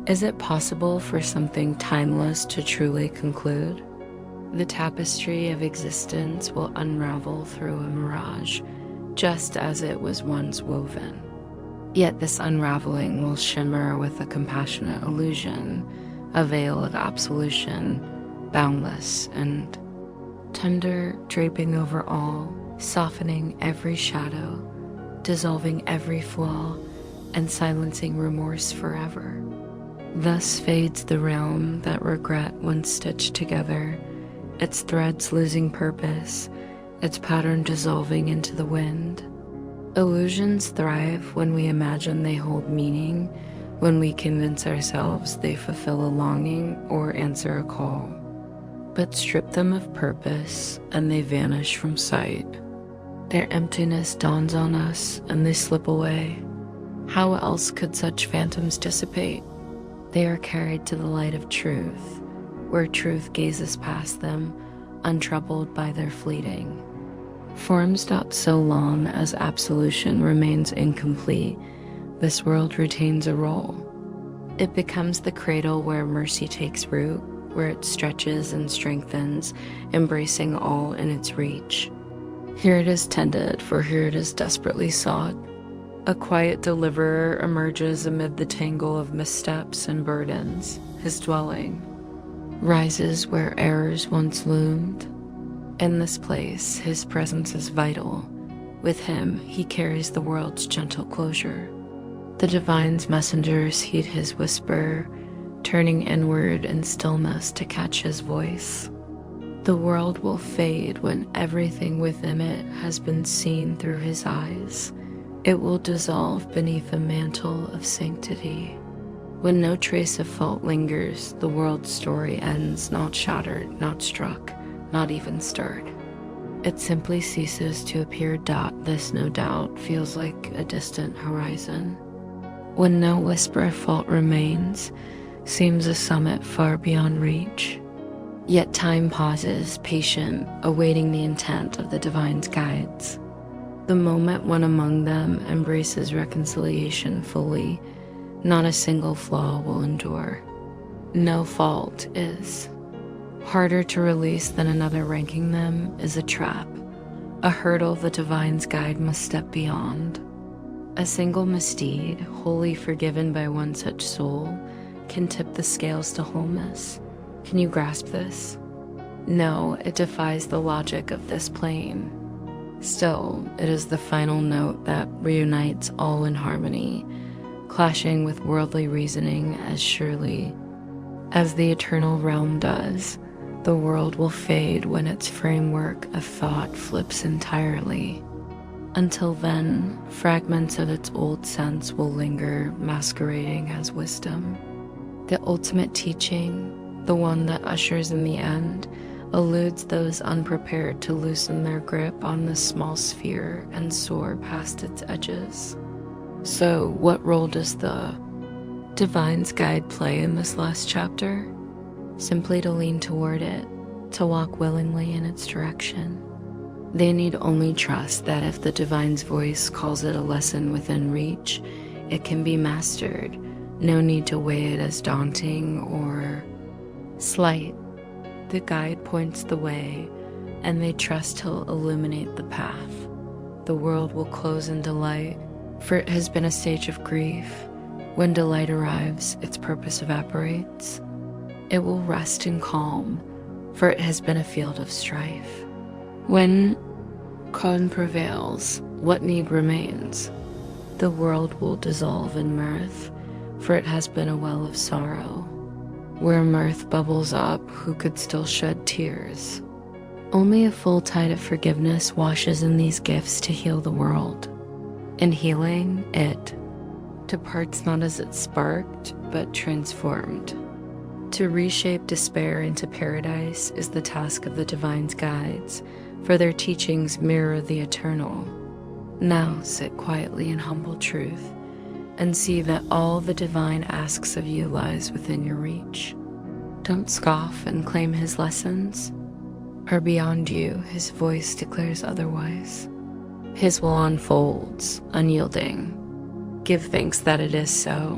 Is it possible for something timeless to truly conclude? The tapestry of existence will unravel through a mirage, just as it was once woven. Yet this unraveling will shimmer with a compassionate illusion, a veil of absolution, boundless and tender, draping over all, softening every shadow, dissolving every flaw, and silencing remorse forever. Thus fades the realm that regret once stitched together, its threads losing purpose, its pattern dissolving into the wind. Illusions thrive when we imagine they hold meaning, when we convince ourselves they fulfill a longing or answer a call. But strip them of purpose and they vanish from sight. Their emptiness dawns on us and they slip away. How else could such phantoms dissipate? They are carried to the light of truth, where truth gazes past them, untroubled by their fleeting. Forms not so long as absolution remains incomplete, this world retains a role. It becomes the cradle where mercy takes root, where it stretches and strengthens, embracing all in its reach. Here it is tended, for here it is desperately sought. A quiet deliverer emerges amid the tangle of missteps and burdens. His dwelling rises where errors once loomed. In this place, his presence is vital. With him, he carries the world's gentle closure. The divine's messengers heed his whisper, turning inward in stillness to catch his voice. The world will fade when everything within it has been seen through his eyes. It will dissolve beneath a mantle of sanctity. When no trace of fault lingers, the world's story ends not shattered, not struck, not even stirred. It simply ceases to appear. This, no doubt, feels like a distant horizon. When no whisper of fault remains, seems a summit far beyond reach. Yet time pauses, patient, awaiting the intent of the divine's guides. The moment one among them embraces reconciliation fully, not a single flaw will endure. No fault is. Harder to release than another ranking them is a trap, a hurdle the divine's guide must step beyond. A single misdeed, wholly forgiven by one such soul, can tip the scales to wholeness. Can you grasp this? No, it defies the logic of this plane. Still, it is the final note that reunites all in harmony, clashing with worldly reasoning as surely as the eternal realm does. The world will fade when its framework of thought flips entirely. Until then, fragments of its old sense will linger, masquerading as wisdom. The ultimate teaching, the one that ushers in the end, eludes those unprepared to loosen their grip on this small sphere and soar past its edges. So, what role does the divine's guide play in this last chapter? Simply to lean toward it, to walk willingly in its direction. They need only trust that if the divine's voice calls it a lesson within reach, it can be mastered. No need to weigh it as daunting or slight. The guide points the way, and they trust he'll illuminate the path. The world will close in delight, for it has been a stage of grief. When delight arrives, its purpose evaporates. It will rest in calm, for it has been a field of strife. When calm prevails, what need remains? The world will dissolve in mirth, for it has been a well of sorrow. Where mirth bubbles up, who could still shed tears? Only a full tide of forgiveness washes in these gifts to heal the world. In healing, it departs not as it sparked, but transformed. To reshape despair into paradise is the task of the divine's guides, for their teachings mirror the eternal. Now sit quietly in humble truth, and see that all the divine asks of you lies within your reach. Don't scoff and claim his lessons, or beyond you his voice declares otherwise. His will unfolds, unyielding. Give thanks that it is so,